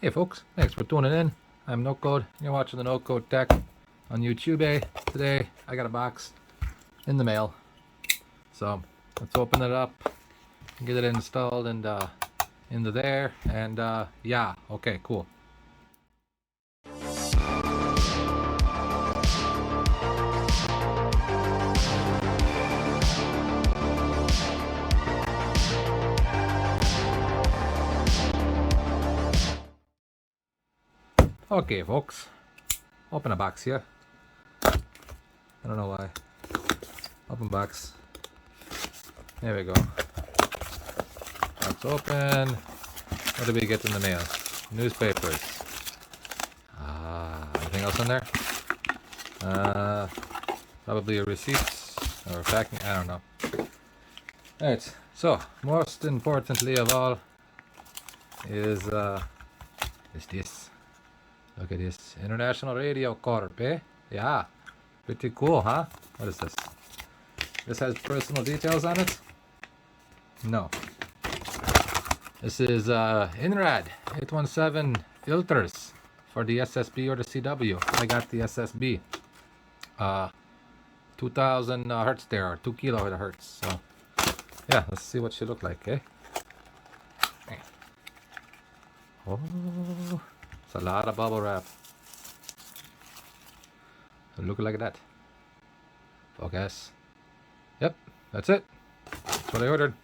Hey folks, thanks for tuning in. I'm NoCode. You're watching the TheNoCodeTech on YouTube. Today I got a box in the mail. So let's open it up, get it installed and into there, and yeah, okay, cool. Okay folks, open a box here. I don't know why. Open box. There we go. Box open. What did we get in the mail? Newspapers. Anything else in there? Probably a receipt or packing. I don't know. Alright, so most importantly of all is this. Look at this. International Radio Corp, eh? Yeah. Pretty cool, huh? What is this? This has personal details on it? No. This is INRAD 817 filters for the SSB or the CW. I got the SSB. 2000 hertz there, or 2 kilohertz. So, yeah, let's see what she look like, eh? Oh, it's a lot of bubble wrap. Look like that. Focus. Yep, that's it. That's what I ordered.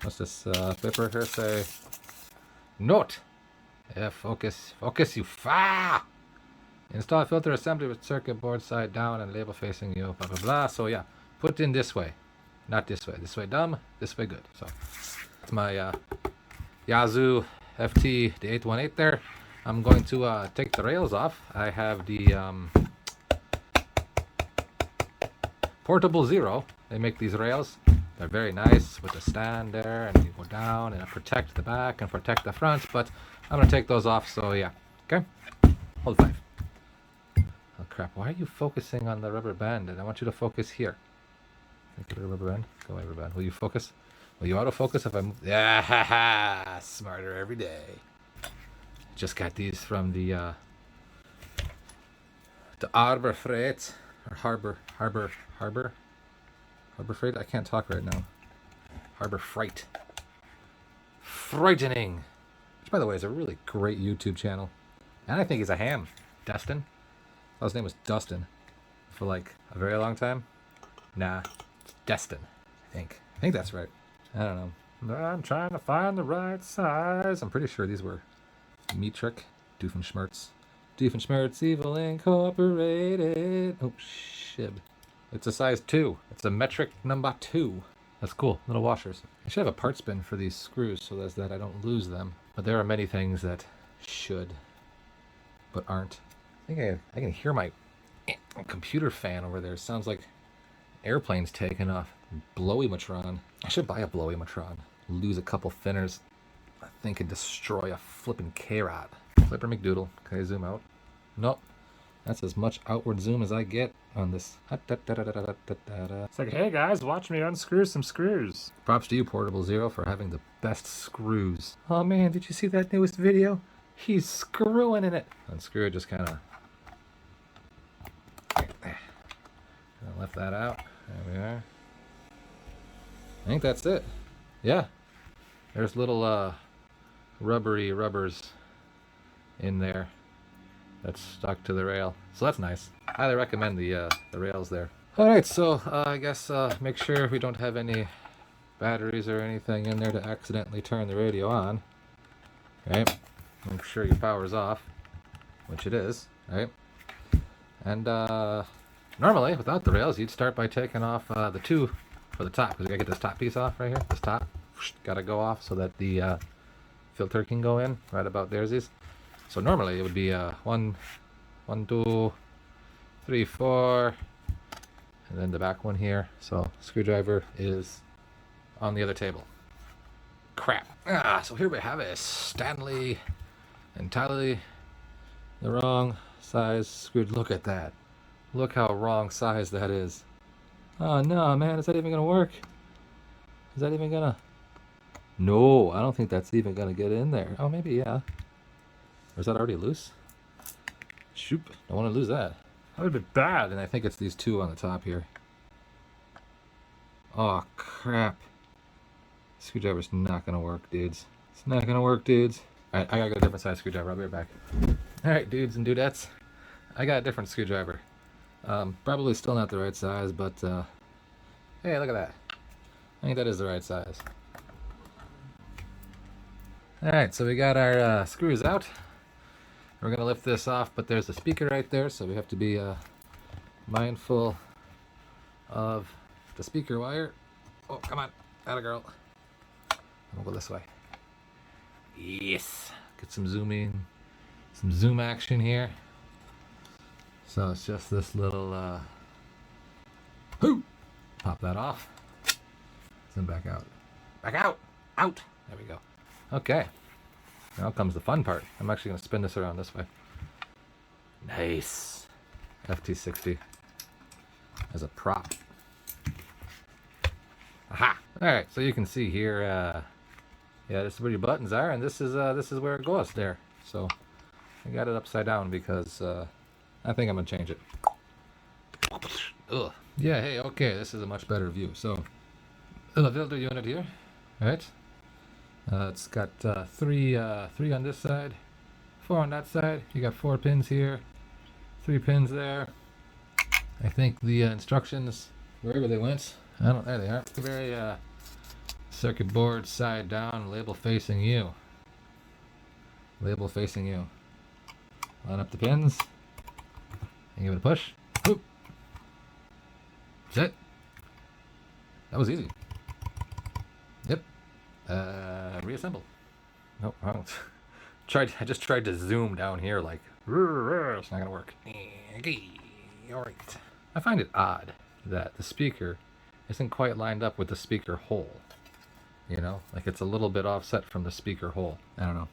What's this paper here say? Note. Yeah, focus you far. Install filter assembly with circuit board side down and label facing you. Blah blah blah. So yeah, put it in this way, not this way. This way dumb. This way good. So it's my Yaesu FT-818 there. I'm going to take the rails off. I have the Portable Zero. They make these rails. They're very nice with the stand there, and you go down and protect the back and protect the front. But I'm gonna take those off. So yeah, okay. Hold 5. Oh crap! Why are you focusing on the rubber band? And I want you to focus here. Get the rubber band. Go rubber band. Will you focus? Will you autofocus if I move? Yeah, ha, ha. Smarter every day. Just got these from the Arbor Freight or Harbor Freight. I can't talk right now. Harbor Freight. Frightening. Which, by the way, is a really great YouTube channel. And I think he's a ham. Dustin. Oh, his name was Dustin for like a very long time. Nah, it's Destin. I think that's right. I don't know. I'm trying to find the right size. I'm pretty sure these were metric. Doofenshmirtz. Doofenshmirtz Evil Incorporated. Oh, shib. It's a size 2. It's a metric number 2. That's cool. Little washers. I should have a parts bin for these screws so that I don't lose them. But there are many things that should, but aren't. I think I can hear my computer fan over there. It sounds like airplanes taking off. Blowy-matron. I should buy a Blowy-matron. Lose a couple thinners. I think and destroy a flippin' K-Rod. Flipper McDoodle. Can I zoom out? Nope. That's as much outward zoom as I get on this. It's like, hey guys, watch me unscrew some screws. Props to you, Portable Zero, for having the best screws. Oh man, did you see that newest video? He's screwing in it. Unscrew it, just kind of. Lift that out. There we are. I think that's it. Yeah. There's little rubbery rubbers in there that's stuck to the rail. So that's nice. Highly recommend the rails there. Alright, so I guess make sure we don't have any batteries or anything in there to accidentally turn the radio on. Right? Make sure your power's off, which it is, right? And normally, without the rails, you'd start by taking off the 2 for the top, because you gotta get this top piece off right here. This top gotta go off so that the filter can go in right about there's. So normally it would be 1, 2, 3, 4, and then the back one here. So screwdriver is on the other table. Crap. So here we have a Stanley entirely the wrong size screw. Look at that. Look how wrong size that is. Oh no, man, is that even gonna work? No, I don't think that's even gonna get in there. Oh, maybe, yeah. Or is that already loose? Shoop. Don't want to lose that. That would be bad. And I think it's these two on the top here. Oh, crap. Screwdriver's not going to work, dudes. It's not going to work, dudes. Alright, I got to get a different size screwdriver. I'll be right back. Alright, dudes and dudettes. I got a different screwdriver. Probably still not the right size, but hey, look at that. I think that is the right size. Alright, so we got our screws out. We're going to lift this off, but there's a speaker right there, so we have to be mindful of the speaker wire. Oh, come on. Atta girl. We'll go this way. Yes. Get some zoom in. Some zoom action here. So it's just this little pop that off. Zoom back out. Back out! Out! There we go. Okay. Now comes the fun part. I'm actually going to spin this around this way. Nice. FT-60 as a prop. Aha! Alright, so you can see here, yeah, this is where your buttons are, and this is where it goes there. So I got it upside down because I think I'm going to change it. Ugh. Yeah, hey, okay, this is a much better view. So, the filter unit here, right? It's got three on this side, 4 on that side. You got 4 pins here, 3 pins there. I think the instructions, wherever they went, there they are. Very circuit board side down, label facing you. Label facing you. Line up the pins. And give it a push. Boop. That's it. That was easy. Yep. Reassemble. Nope, wrong. I just tried to zoom down here like, it's not gonna work. Alright. I find it odd that the speaker isn't quite lined up with the speaker hole. You know, like it's a little bit offset from the speaker hole. I don't know.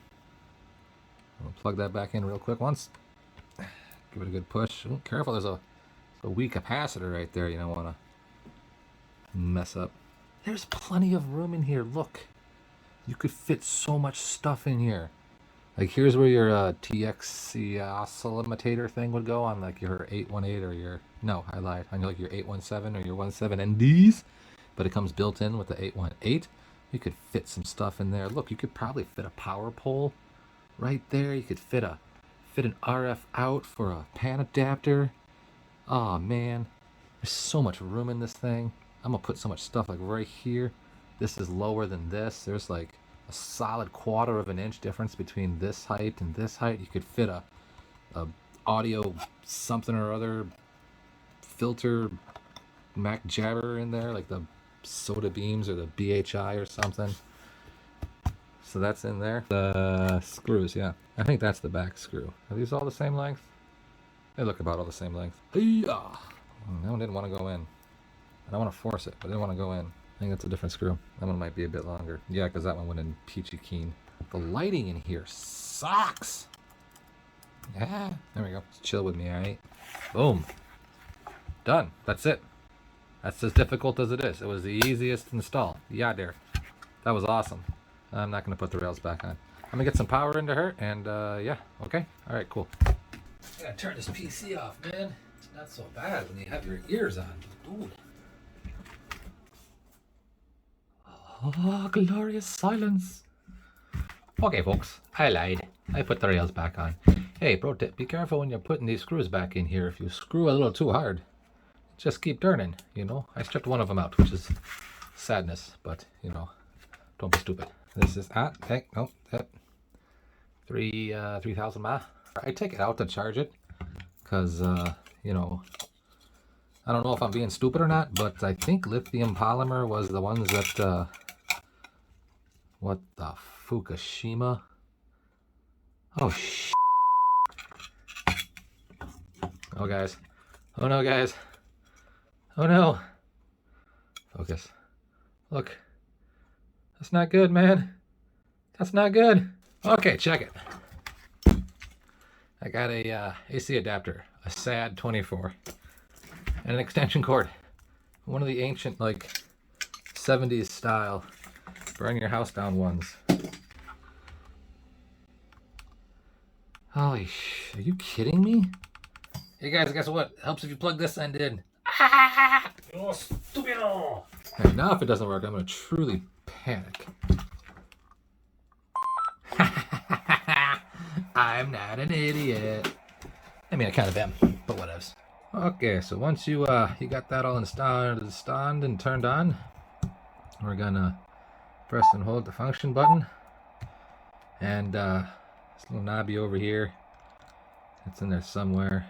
We'll plug that back in real quick once. Give it a good push. Ooh, careful, there's a weak capacitor right there. You don't want to mess up. There's plenty of room in here. Look, you could fit so much stuff in here. Like here's where your TXC oscillometer thing would go on, like your 818 or your, no, I lied, on like your 817 or your 17NDs, but it comes built in with the 818. You could fit some stuff in there. Look, you could probably fit a power pole right there. You could fit an RF out for a pan adapter. Oh man, there's so much room in this thing. I'm gonna put so much stuff like right here. This is lower than this. There's like a solid 1/4 of an inch difference between this height and this height. You could fit a audio something or other filter Mac jabber in there, like the SOTABEAMS or the BHI or something. So that's in there. The screws, yeah. I think that's the back screw. Are these all the same length? They look about all the same length. That one didn't want to go in. I don't want to force it, but I didn't want to go in. I think that's a different screw. That one might be a bit longer. Yeah, because that one went in peachy keen. The lighting in here sucks. Yeah, there we go. Just chill with me, alright? Boom. Done. That's it. That's as difficult as it is. It was the easiest install. Yeah, there. That was awesome. I'm not going to put the rails back on. I'm going to get some power into her, and yeah, okay. Alright, cool. I gotta turn this PC off, man. It's not so bad when you have your ears on. Dude. Oh, glorious silence. Okay, folks, I lied. I put the rails back on. Hey, pro tip, be careful when you're putting these screws back in here. If you screw a little too hard, just keep turning, you know. I stripped one of them out, which is sadness, but, you know, don't be stupid. This is, hey, no, that, 3,000 mAh. I take it out to charge it, because, you know, I don't know if I'm being stupid or not, but I think lithium polymer was the ones that, what the Fukushima? Oh, oh, guys. Oh, no, guys. Oh, no. Focus. Look. That's not good, man. That's not good. Okay, check it. I got a AC adapter, a SAD 24, and an extension cord. One of the ancient, like, 70s style burn your house down ones. Holy sh! Are you kidding me? Hey guys, guess what? Helps if you plug this end in. Oh, stupido! Hey, now if it doesn't work, I'm gonna truly panic. I'm not an idiot. I mean, I kind of am, but whatevs. Okay, so once you got that all installed and turned on, we're gonna press and hold the function button, and this little knobby over here, it's in there somewhere.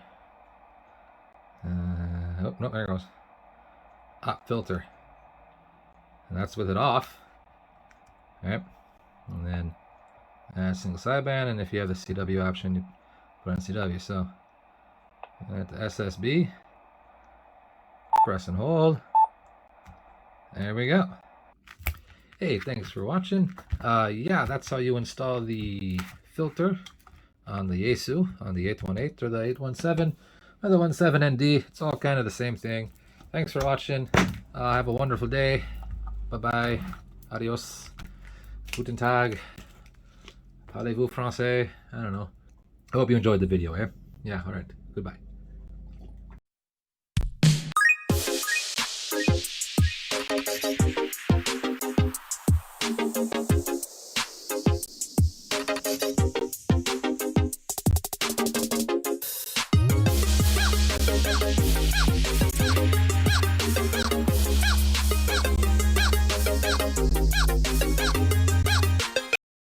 Oh no, there it goes. Filter, and that's with it off. All right, and then single sideband, and if you have the CW option, you put on CW. So at the SSB, press and hold. There we go. Hey, thanks for watching. Yeah, that's how you install the filter on the Yaesu, on the 818 or the 817 or the 17ND. It's all kind of the same thing. Thanks for watching. Have a wonderful day. Bye-bye. Adios. Guten Tag. Parlez-vous français? I don't know. I hope you enjoyed the video, eh? Yeah, all right. Goodbye.